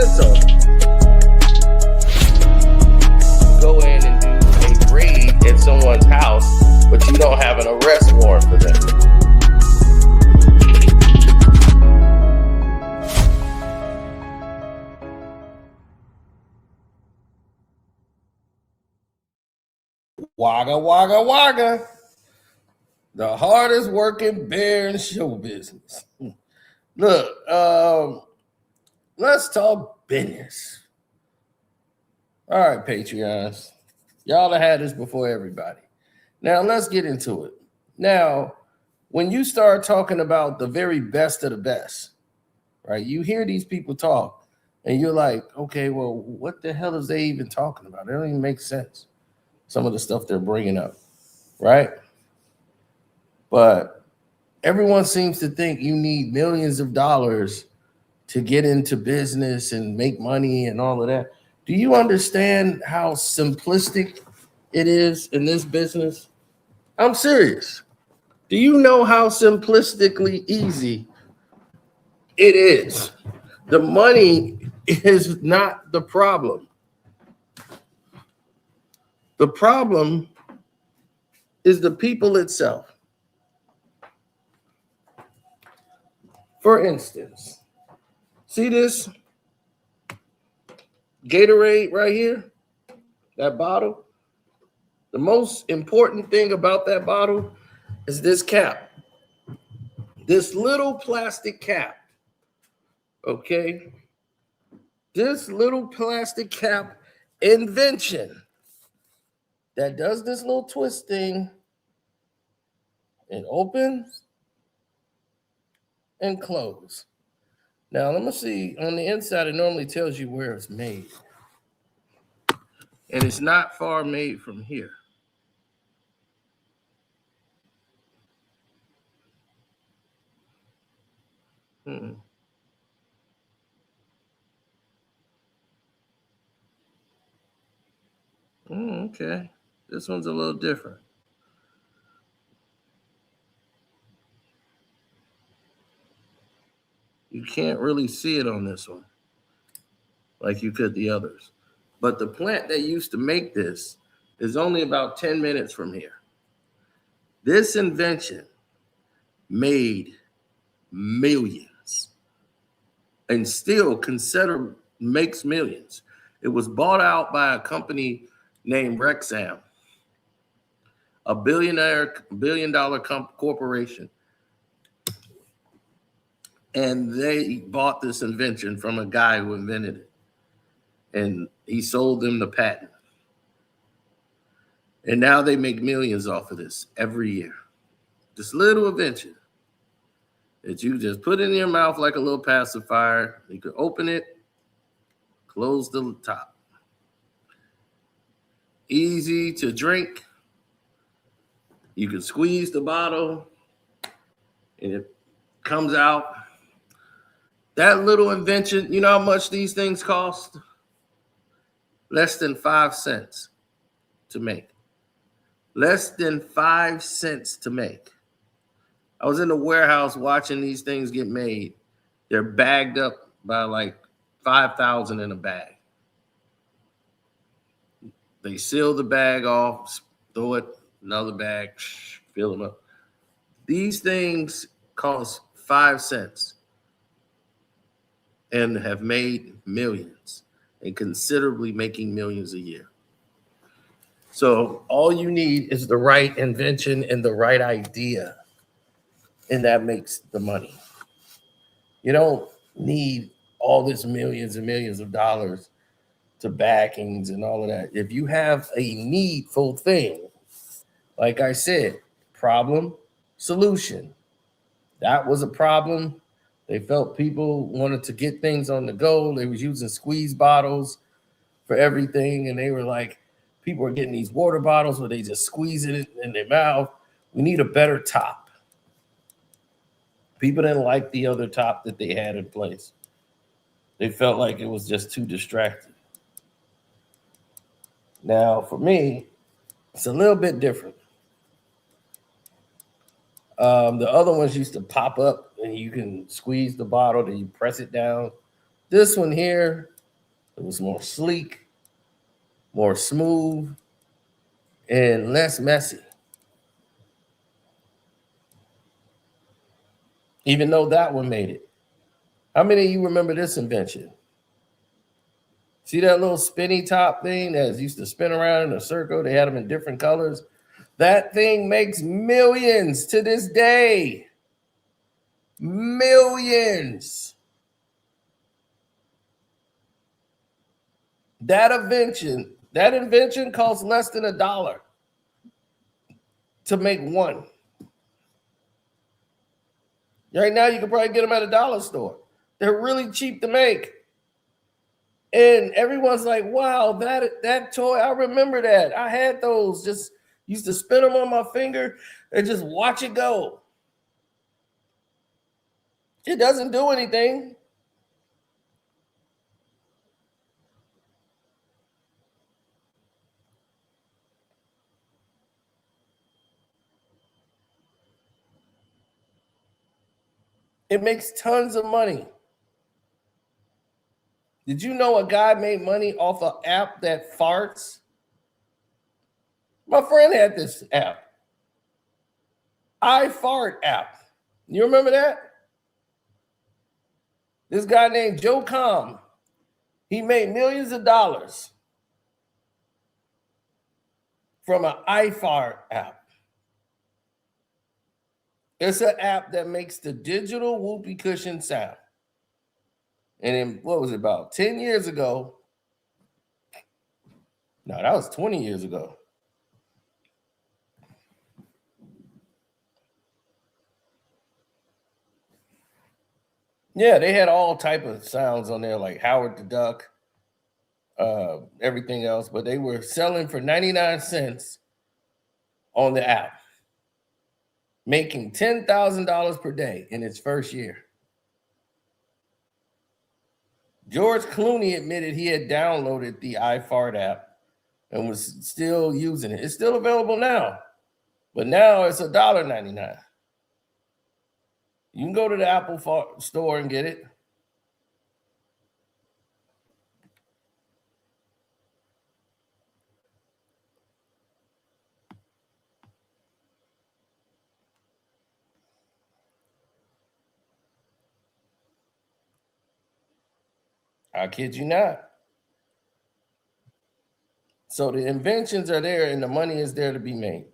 cents on it. Go in and do a raid at someone's house, but you don't have an arrest warrant for them. Wagga, wagga, wagga. The hardest working bear in show business. Look, let's talk business. All right, Patreons. Y'all have had this before everybody. Now, let's get into it. Now, when you start talking about the very best of the best, right, you hear these people talk, and you're like, okay, well, what the hell is they even talking about? It don't even make sense, some of the stuff they're bringing up, right? But everyone seems to think you need millions of dollars to get into business and make money and all of that. Do you understand how simplistic it is in this business? I'm serious. Do you know how simplistically easy it is? The money is not the problem. The problem is the people itself. For instance, see this Gatorade right here, that bottle? The most important thing about that bottle is this cap, this little plastic cap, okay? This little plastic cap invention that does this little twist thing. It opens and closes. Now, let me see. On the inside, it normally tells you where it's made. And it's not far made from here. Okay. This one's a little different. You can't really see it on this one like you could the others. But the plant that used to make this is only about 10 minutes from here. This invention made millions and still makes millions. It was bought out by a company named Rexam, a billion-dollar corporation. And they bought this invention from a guy who invented it. And he sold them the patent. And now they make millions off of this every year. This little invention that you just put in your mouth like a little pacifier. You could open it, close the top. Easy to drink. You can squeeze the bottle and it comes out. That little invention, you know how much these things cost? Less than 5 cents to make. Less than 5 cents to make. I was in the warehouse watching these things get made. They're bagged up by like 5,000 in a bag. They seal the bag off, throw it, another bag, fill them up. These things cost 5 cents and have made millions and considerably making millions a year. So all you need is the right invention and the right idea, and that makes the money. You don't need all this millions and millions of dollars to backings and all of that. If you have a needful thing, like I said, problem, solution. That was a problem. They felt people wanted to get things on the go. They was using squeeze bottles for everything. And they were like, people are getting these water bottles where they just squeeze it in their mouth. We need a better top. People didn't like the other top that they had in place. They felt like it was just too distracting. Now, for me, it's a little bit different. The other ones used to pop up and you can squeeze the bottle, then you press it down This one here, it was more sleek, more smooth, and less messy. Even though that one made it. How many of you remember this invention? See that little spinny top thing that used to spin around in a circle? They had them in different colors. That thing makes millions to this day. Millions. That invention costs less than $1 to make one. Right now, you can probably get them at a dollar store. They're really cheap to make. And everyone's like, wow, that toy, I remember that. I had those, just used to spin them on my finger and just watch it go. It doesn't do anything. It makes tons of money. Did you know a guy made money off an app that farts? My friend had this app. iFart app. You remember that? This guy named Joe Com. He made millions of dollars from an iFart app. It's an app that makes the digital whoopee cushion sound. And then, what was it, about 10 years ago? No, that was 20 years ago. Yeah, they had all type of sounds on there, like Howard the Duck, everything else, but they were selling for 99 cents on the app, making $10,000 per day in its first year. George Clooney admitted he had downloaded the iFart app and was still using it. It's still available now, but now it's $1.99. You can go to the Apple store and get it. I kid you not. So the inventions are there and the money is there to be made.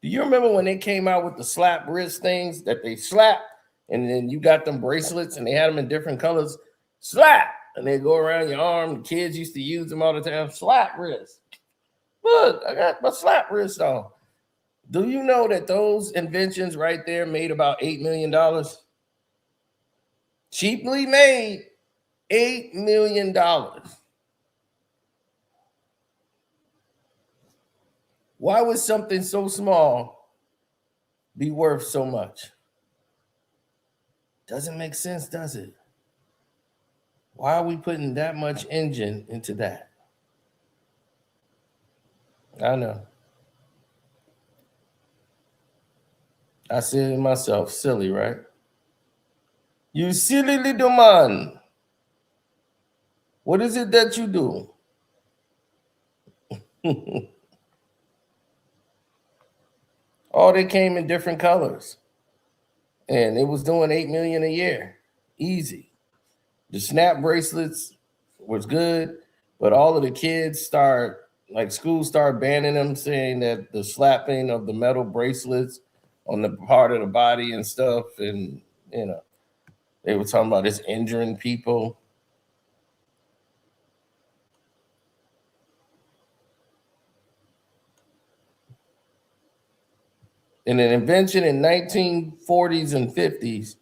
Do you remember when they came out with the slap wrist things that they slap and then you got them bracelets and they had them in different colors? Slap! And they go around your arm. The kids used to use them all the time. Slap wrist. Look, I got my slap wrist on. Do you know that those inventions right there made about $8 million? Cheaply made $8 million. Why would something so small be worth so much? Doesn't make sense, does it? Why are we putting that much engine into that? I know. I said it myself, silly, right? You silly little man. What is it that you do? Oh, they came in different colors. And it was doing 8 million a year. Easy. The snap bracelets was good, but all of the kids schools start banning them, saying that the slapping of the metal bracelets on the part of the body and stuff, and they were talking about it's injuring people. And an invention in 1940s and 50s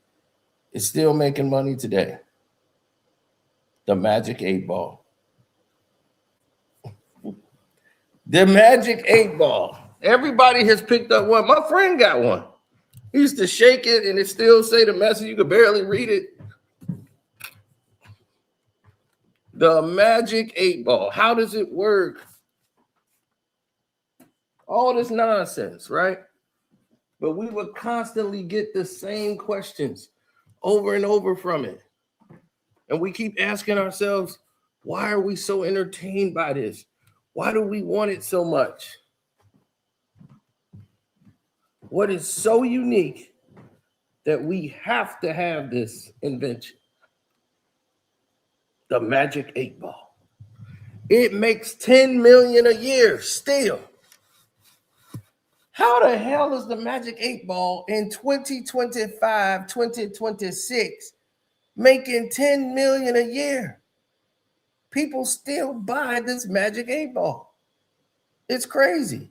is still making money today. The Magic 8 Ball. The Magic 8 Ball. Everybody has picked up one. My friend got one. He used to shake it and it still say the message. You could barely read it. The Magic 8 Ball. How does it work? All this nonsense, right? But we would constantly get the same questions over and over from it. And we keep asking ourselves, why are we so entertained by this? Why do we want it so much? What is so unique that we have to have this invention? The magic 8-ball. It makes 10 million a year still. How the hell is the magic 8-ball in 2025, 2026 making 10 million a year? People still buy this magic 8-ball. It's crazy.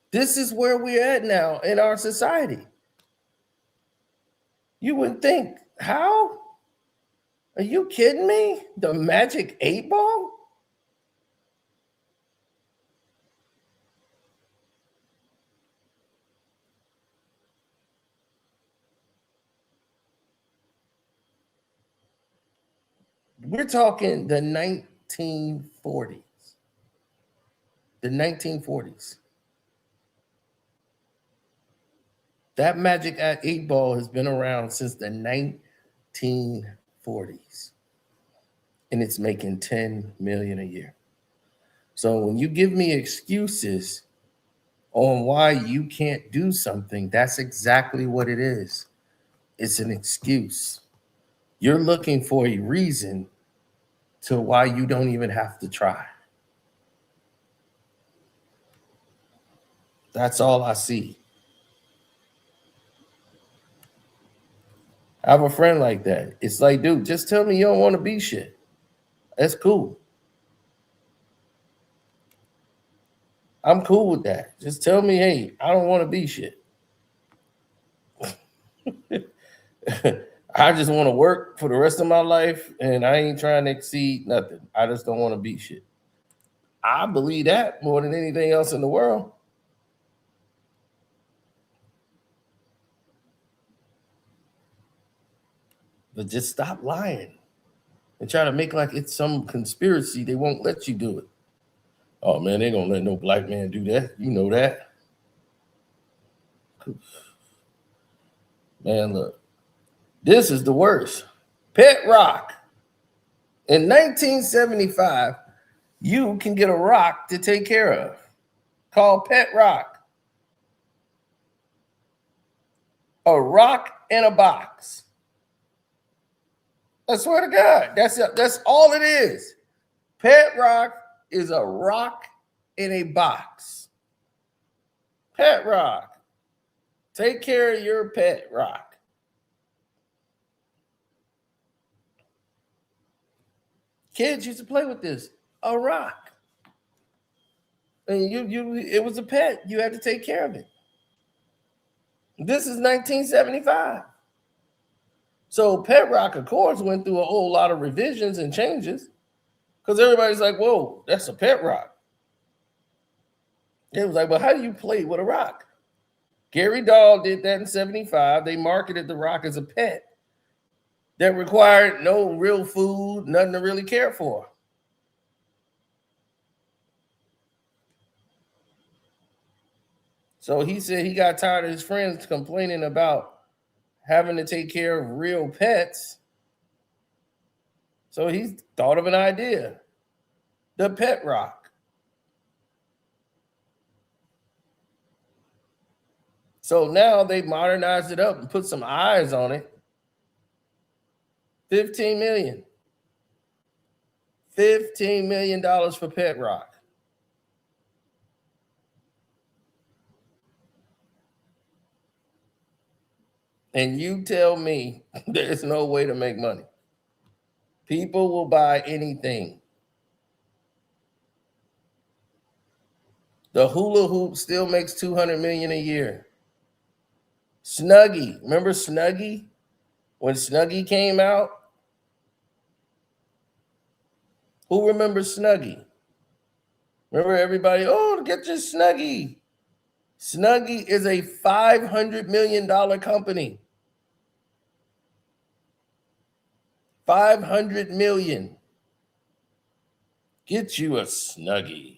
This is where we're at now in our society. You would think, how? Are you kidding me? The magic 8-ball? We're talking the 1940s. The 1940s. That magic 8-ball has been around since the 1940s. And it's making 10 million a year. So when you give me excuses on why you can't do something, that's exactly what it is. It's an excuse. You're looking for a reason to why you don't even have to try. That's all I see. I have a friend like that. It's like, dude, just tell me you don't want to be shit. That's cool. I'm cool with that. Just tell me, hey, I don't want to be shit. I just want to work for the rest of my life, and I ain't trying to exceed nothing. I just don't want to be shit. I believe that more than anything else in the world. But just stop lying and try to make like it's some conspiracy. They won't let you do it. Oh man, they don't let no black man do that. You know that. Man, look, this is the worst. Pet rock. In 1975, you can get a rock to take care of called Pet Rock. A rock in a box. I swear to God, that's all it is. Pet rock is a rock in a box. Pet rock. Take care of your pet rock. Kids used to play with this. A rock. And it was a pet. You had to take care of it. This is 1975. So Pet Rock, of course, went through a whole lot of revisions and changes because everybody's like, whoa, that's a pet rock. It was like, well, how do you play with a rock? Gary Dahl did that in 75. They marketed the rock as a pet that required no real food, nothing to really care for. So he said he got tired of his friends complaining about having to take care of real pets. So he thought of an idea, the pet rock. So now they modernized it up and put some eyes on it. 15 million. $15 million for Pet Rock. And you tell me there's no way to make money. People will buy anything. The hula hoop still makes 200 million a year. Snuggie, remember Snuggie? When Snuggie came out? Who remembers Snuggie? Remember everybody, oh, get your Snuggie. Snuggie is a $500 million company. 500 million. Get you a Snuggie.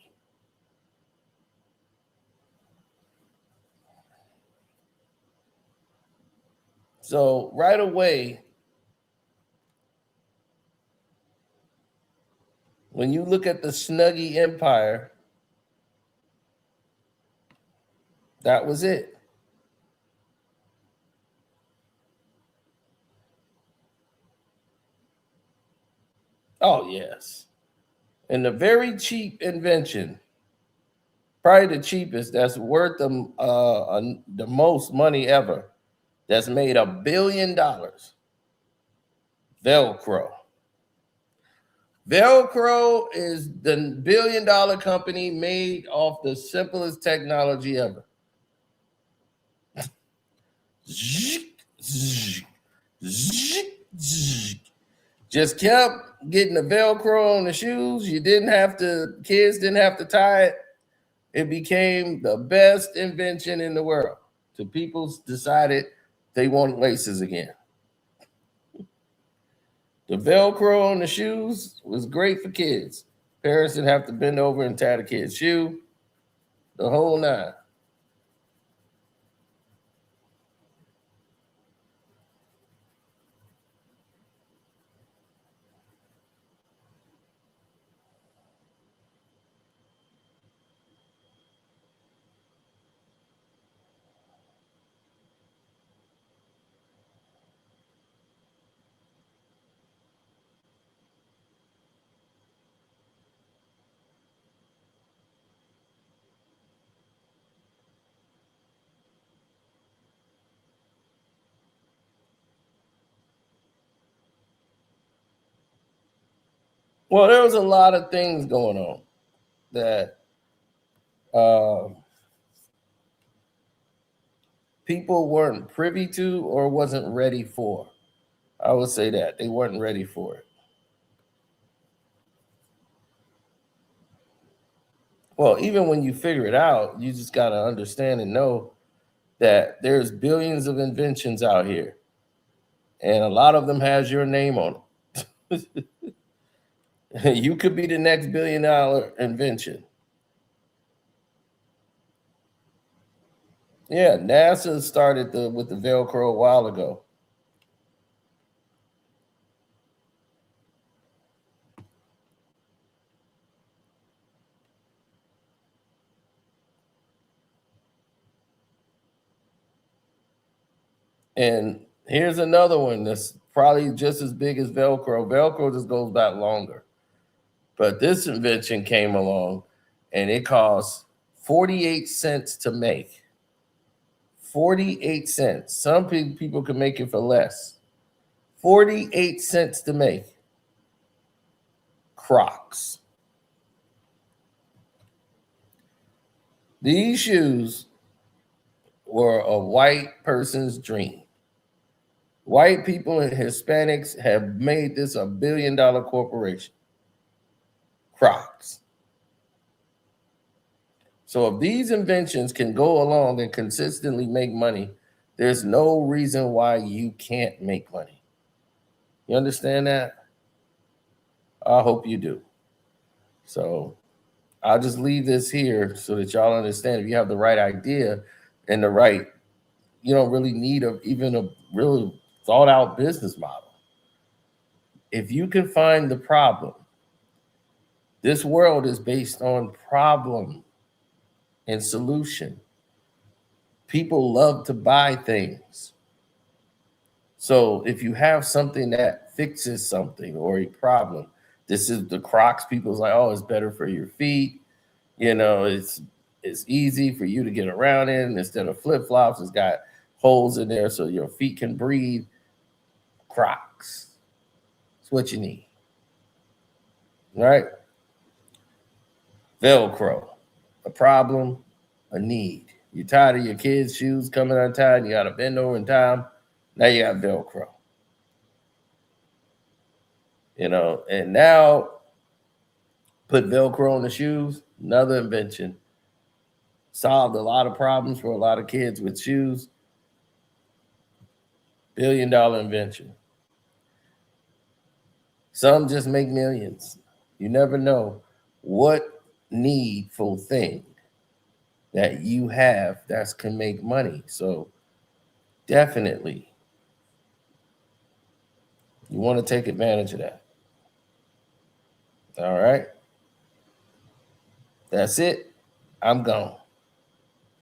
So right away, when you look at the Snuggie Empire, that was it. Oh, yes. And a very cheap invention, probably the cheapest, that's worth the most money ever, that's made $1 billion. Velcro. Velcro is the $1 billion company made off the simplest technology ever. Just kept getting the Velcro on the shoes. Kids didn't have to tie it. It became the best invention in the world. So people decided they want laces again. The Velcro on the shoes was great for kids. Parents didn't have to bend over and tie the kid's shoe. The whole nine. Well, there was a lot of things going on that uh, people weren't privy to or wasn't ready for. I would say that they weren't ready for it. Well, even when you figure it out, you just got to understand and know that there's billions of inventions out here, and a lot of them has your name on them. You could be the next $1 billion invention. Yeah, NASA started with the Velcro a while ago. And here's another one that's probably just as big as Velcro. Velcro just goes back longer. But this invention came along and it costs 48 cents to make. 48 cents. Some people can make it for less. 48 cents to make. Crocs. These shoes were a white person's dream. White people and Hispanics have made this a $1 billion corporation. Crocs. So if these inventions can go along and consistently make money, there's no reason why you can't make money. You understand that? I hope you do. So I'll just leave this here so that y'all understand if you have the right idea and the right, you don't really need even a really thought out business model. If you can find the problem, this world is based on problem and solution. People love to buy things. So if you have something that fixes something or a problem, this is the Crocs. People's like, oh, it's better for your feet. It's easy for you to get around in instead of flip flops. It's got holes in there so your feet can breathe. Crocs. It's what you need. Right? Velcro. A problem, a need. You're tired of your kids' shoes coming untied and you got to bend over and tie them. Now you got Velcro. And now put Velcro on the shoes, another invention. Solved a lot of problems for a lot of kids with shoes. $1 billion invention. Some just make millions. You never know what needful thing that you have that can make money. So definitely You want to take advantage of that. All right. That's it. I'm gone.